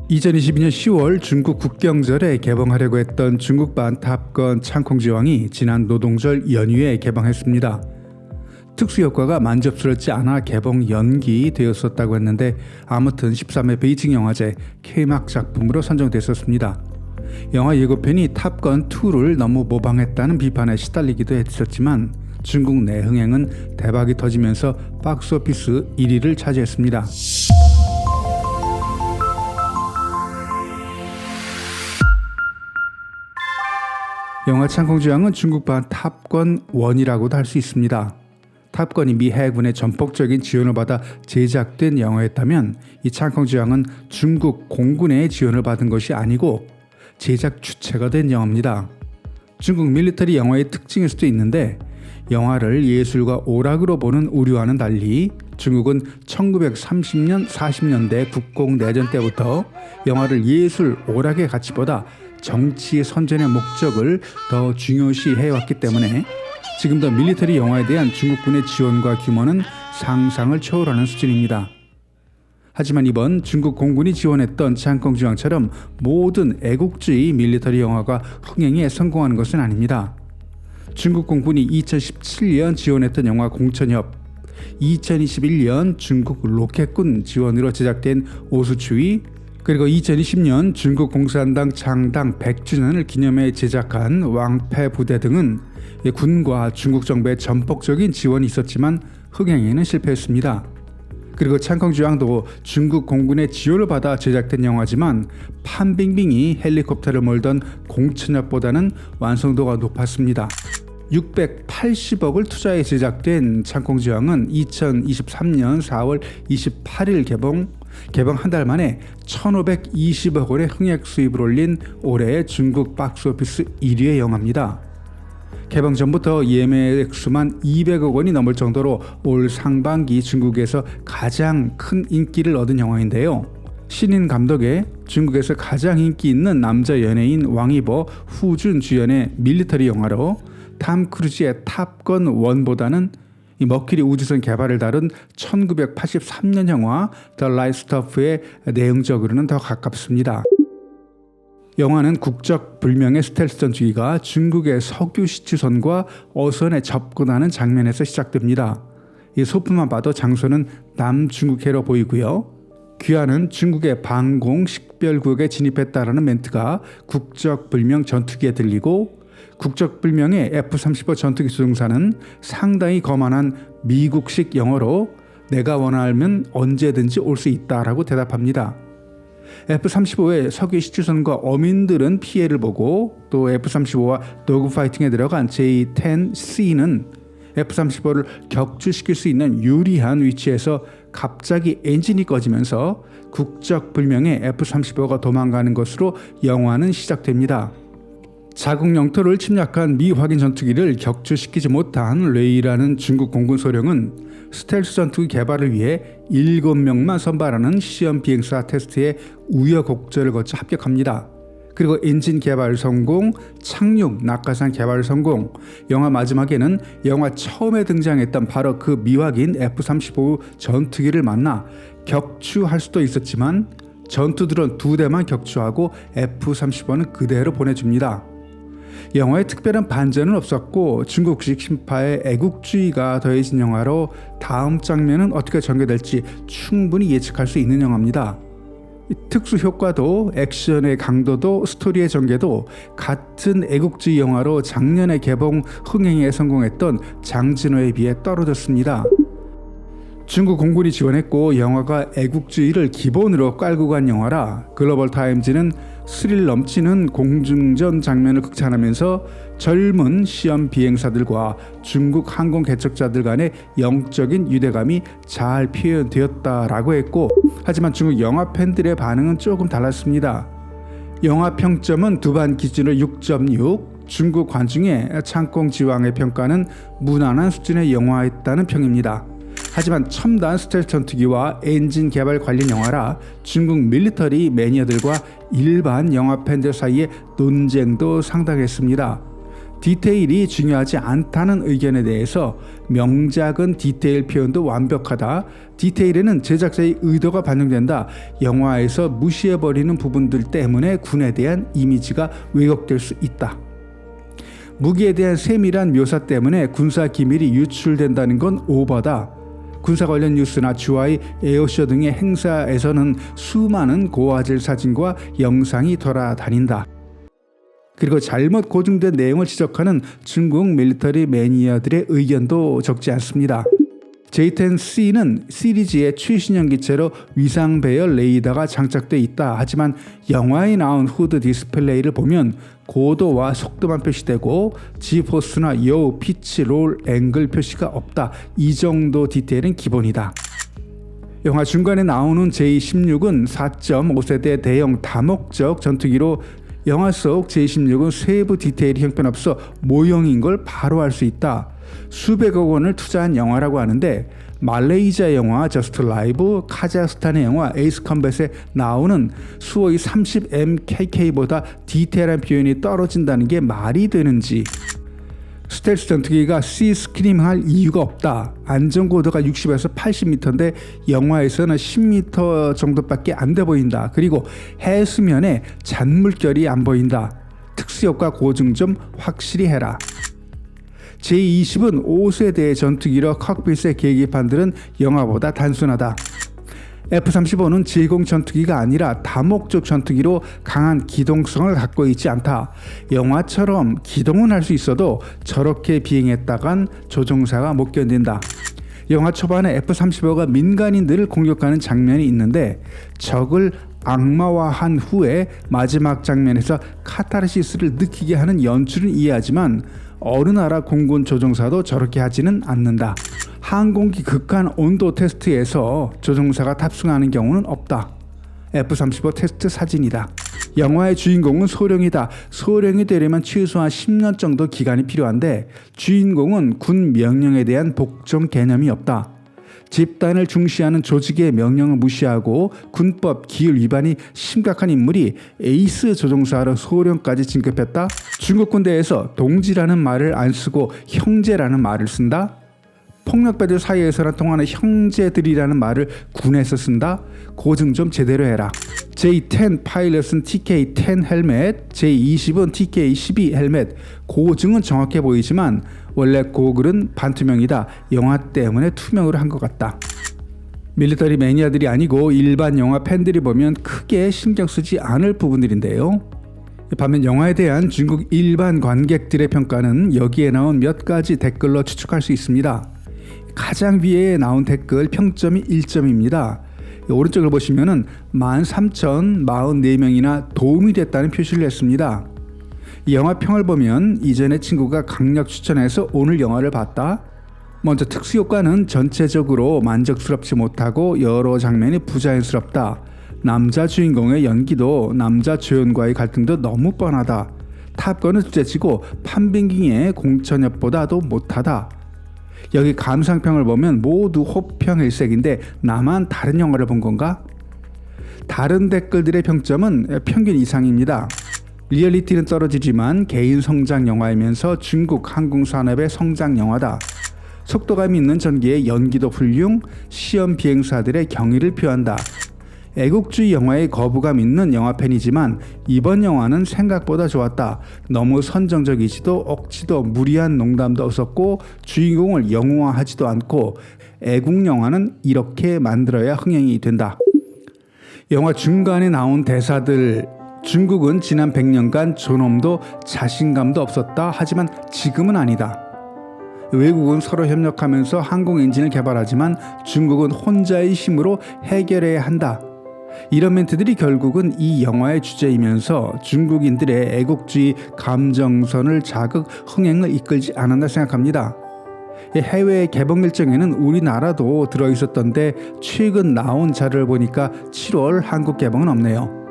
2022년 10월 중국 국경절에 개봉하려고 했던 중국판 탑건 창콩지왕이 지난 노동절 연휴에 개봉했습니다. 특수효과가 만족스럽지 않아 개봉 연기되었었다고 했는데 아무튼 13회 베이징 영화제 K막 작품으로 선정됐었습니다. 영화 예고편이 탑건2를 너무 모방했다는 비판에 시달리기도 했었지만 중국 내 흥행은 대박이 터지면서 박스오피스 1위를 차지했습니다. 영화 창콩지왕은 중국판 탑건 1이라고도 할 수 있습니다. 탑건이 미 해군의 전폭적인 지원을 받아 제작된 영화였다면 이 창콩지왕은 중국 공군의 지원을 받은 것이 아니고 제작 주체가 된 영화입니다. 중국 밀리터리 영화의 특징일 수도 있는데 영화를 예술과 오락으로 보는 우리와는 달리 중국은 1930년 40년대 국공내전 때부터 영화를 예술 오락의 가치보다 정치의 선전의 목적을 더 중요시 해왔기 때문에 지금도 밀리터리 영화에 대한 중국군의 지원과 규모는 상상을 초월하는 수준입니다. 하지만 이번 중국 공군이 지원했던 창콩지왕처럼 모든 애국주의 밀리터리 영화가 흥행에 성공하는 것은 아닙니다. 중국 공군이 2017년 지원했던 영화 공천협, 2021년 중국 로켓군 지원으로 제작된 오수추위, 그리고 2020년 중국 공산당 창당 100주년을 기념해 제작한 왕패부대 등은 군과 중국 정부의 전폭적인 지원이 있었지만 흥행에는 실패했습니다. 그리고 창콩지왕도 중국 공군의 지원을 받아 제작된 영화지만 판빙빙이 헬리콥터를 몰던 공천협보다는 완성도가 높았습니다. 680억을 투자해 제작된 창콩지왕은 2023년 4월 28일 개봉 한 달 만에 1,520억 원의 흥행 수입을 올린 올해의 중국 박스오피스 1위의 영화입니다. 개봉 전부터 예매 액수만 200억 원이 넘을 정도로 올 상반기 중국에서 가장 큰 인기를 얻은 영화인데요. 신인 감독의 중국에서 가장 인기 있는 남자 연예인 왕이버 후준 주연의 밀리터리 영화로 탐 크루즈의 탑건 1보다는 이 머큐리 우주선 개발을 다룬 1983년 영화 The Right Stuff의 내용적으로는 더 가깝습니다. 영화는 국적 불명의 스텔스 전투기가 중국의 석유 시추선과 어선에 접근하는 장면에서 시작됩니다. 이 소품만 봐도 장소는 남중국해로 보이고요. 귀하는 중국의 방공 식별구역에 진입했다라는 멘트가 국적 불명 전투기에 들리고 국적불명의 F-35 전투기 수송사는 상당히 거만한 미국식 영어로 내가 원하면 언제든지 올 수 있다라고 대답합니다. F-35의 석유 시추선과 어민들은 피해를 보고 또 F-35와 도그파이팅에 들어간 J-10C는 F-35를 격추시킬 수 있는 유리한 위치에서 갑자기 엔진이 꺼지면서 국적불명의 F-35가 도망가는 것으로 영화는 시작됩니다. 자국 영토를 침략한 미확인 전투기를 격추시키지 못한 레이라는 중국 공군 소령은 스텔스 전투기 개발을 위해 7명만 선발하는 시험 비행사 테스트에 우여곡절을 거쳐 합격합니다. 그리고 엔진 개발 성공, 착륙, 낙하산 개발 성공, 영화 마지막에는 영화 처음에 등장했던 바로 그 미확인 F-35 전투기를 만나 격추할 수도 있었지만 전투드론 2대만 격추하고 F-35는 그대로 보내줍니다. 영화에 특별한 반전은 없었고 중국식 신파의 애국주의가 더해진 영화로 다음 장면은 어떻게 전개될지 충분히 예측할 수 있는 영화입니다. 특수 효과도 액션의 강도도 스토리의 전개도 같은 애국주의 영화로 작년에 개봉 흥행에 성공했던 장진호에 비해 떨어졌습니다. 중국 공군이 지원했고 영화가 애국주의를 기본으로 깔고 간 영화라 글로벌 타임즈는 스릴 넘치는 공중전 장면을 극찬하면서 젊은 시험 비행사들과 중국 항공 개척자들 간의 영적인 유대감이 잘 표현되었다라고 했고 하지만 중국 영화 팬들의 반응은 조금 달랐습니다. 영화 평점은 두반 기준으로 6.6, 중국 관중의 창콩지왕의 평가는 무난한 수준의 영화였다는 평입니다. 하지만 첨단 스텔스 전투기와 엔진 개발 관련 영화라 중국 밀리터리 매니아들과 일반 영화 팬들 사이의 논쟁도 상당했습니다. 디테일이 중요하지 않다는 의견에 대해서 명작은 디테일 표현도 완벽하다. 디테일에는 제작자의 의도가 반영된다. 영화에서 무시해버리는 부분들 때문에 군에 대한 이미지가 왜곡될 수 있다. 무기에 대한 세밀한 묘사 때문에 군사 기밀이 유출된다는 건 오버다. 군사 관련 뉴스나 주하의 에어쇼 등의 행사에서는 수많은 고화질 사진과 영상이 돌아다닌다. 그리고 잘못 고증된 내용을 지적하는 중국 밀리터리 매니아들의 의견도 적지 않습니다. J-10C는 시리즈의 최신형 기체로 위상 배열 레이더가 장착돼 있다. 하지만 영화에 나온 후드 디스플레이를 보면 고도와 속도만 표시되고 G포스나 여우, 피치, 롤, 앵글 표시가 없다. 이 정도 디테일은 기본이다. 영화 중간에 나오는 J-16은 4.5세대 대형 다목적 전투기로 영화 속 J-16은 세부 디테일이 형편없어 모형인 걸 바로 알 수 있다. 수백억 원을 투자한 영화라고 하는데 말레이시아 영화 저스트 라이브, 카자흐스탄의 영화 에이스 컴뱃에 나오는 수호의 30MKK보다 디테일한 표현이 떨어진다는 게 말이 되는지. 스텔스 전투기가 C스크림할 이유가 없다. 안전고도가 60에서 80m인데 영화에서는 10m 정도밖에 안 돼 보인다. 그리고 해수면에 잔물결이 안 보인다. 특수효과 고증 좀 확실히 해라. J-20은 5세대의 전투기로 칵핏의 계기판들은 영화보다 단순하다. F-35는 제공 전투기가 아니라 다목적 전투기로 강한 기동성을 갖고 있지 않다. 영화처럼 기동은 할 수 있어도 저렇게 비행했다간 조종사가 못 견딘다. 영화 초반에 F-35가 민간인들을 공격하는 장면이 있는데 적을 악마화한 후에 마지막 장면에서 카타르시스를 느끼게 하는 연출은 이해하지만 어느 나라 공군 조종사도 저렇게 하지는 않는다. 항공기 극한 온도 테스트에서 조종사가 탑승하는 경우는 없다. F-35 테스트 사진이다. 영화의 주인공은 소령이다. 소령이 되려면 최소한 10년 정도 기간이 필요한데 주인공은 군 명령에 대한 복종 개념이 없다. 집단을 중시하는 조직의 명령을 무시하고 군법 기율 위반이 심각한 인물이 에이스 조종사로 소령까지 진급했다. 중국 군대에서 동지라는 말을 안 쓰고 형제라는 말을 쓴다. 폭력배들 사이에서나 통하는 형제들이라는 말을 군에서 쓴다. 고증 좀 제대로 해라. J-10 파일럿은 TK-10 헬멧, J-20은 TK-12 헬멧. 고증은 정확해 보이지만 원래 고글은 반투명이다. 영화 때문에 투명으로 한 것 같다. 밀리터리 매니아들이 아니고 일반 영화 팬들이 보면 크게 신경 쓰지 않을 부분들인데요. 반면 영화에 대한 중국 일반 관객들의 평가는 여기에 나온 몇 가지 댓글로 추측할 수 있습니다. 가장 위에 나온 댓글 평점이 1점입니다. 오른쪽을 보시면은 13,044명이나 도움이 됐다는 표시를 했습니다. 이 영화 평을 보면 이전에 친구가 강력 추천해서 오늘 영화를 봤다. 먼저 특수효과는 전체적으로 만족스럽지 못하고 여러 장면이 부자연스럽다. 남자 주인공의 연기도 남자 조연과의 갈등도 너무 뻔하다. 탑건은 둘째치고 판빙기의 공천엽보다도 못하다. 여기 감상평을 보면 모두 호평일색인데 나만 다른 영화를 본 건가? 다른 댓글들의 평점은 평균 이상입니다. 리얼리티는 떨어지지만 개인 성장 영화이면서 중국 항공산업의 성장 영화다. 속도감 있는 전기의 연기도 훌륭, 시험 비행사들의 경의를 표한다. 애국주의 영화에 거부감 있는 영화팬이지만 이번 영화는 생각보다 좋았다. 너무 선정적이지도 억지도 무리한 농담도 없었고 주인공을 영웅화하지도 않고 애국 영화는 이렇게 만들어야 흥행이 된다. 영화 중간에 나온 대사들 중국은 지난 100년간 존엄도 자신감도 없었다. 하지만 지금은 아니다. 외국은 서로 협력하면서 항공 엔진을 개발하지만 중국은 혼자의 힘으로 해결해야 한다. 이런 멘트들이 결국은 이 영화의 주제이면서 중국인들의 애국주의 감정선을 자극 흥행을 이끌지 않았나 생각합니다. 해외 개봉 일정에는 우리나라도 들어있었던데 최근 나온 자료를 보니까 7월 한국 개봉은 없네요.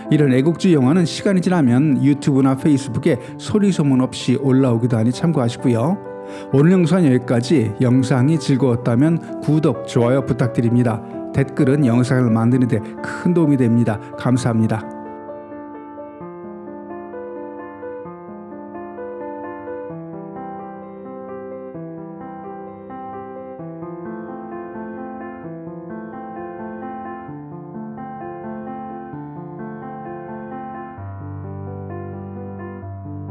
이런 애국주의 영화는 시간이 지나면 유튜브나 페이스북에 소리 소문 없이 올라오기도 하니 참고하시고요. 오늘 영상은 여기까지. 영상이 즐거웠다면 구독, 좋아요 부탁드립니다. 댓글은 영상을 만드는 데 큰 도움이 됩니다. 감사합니다.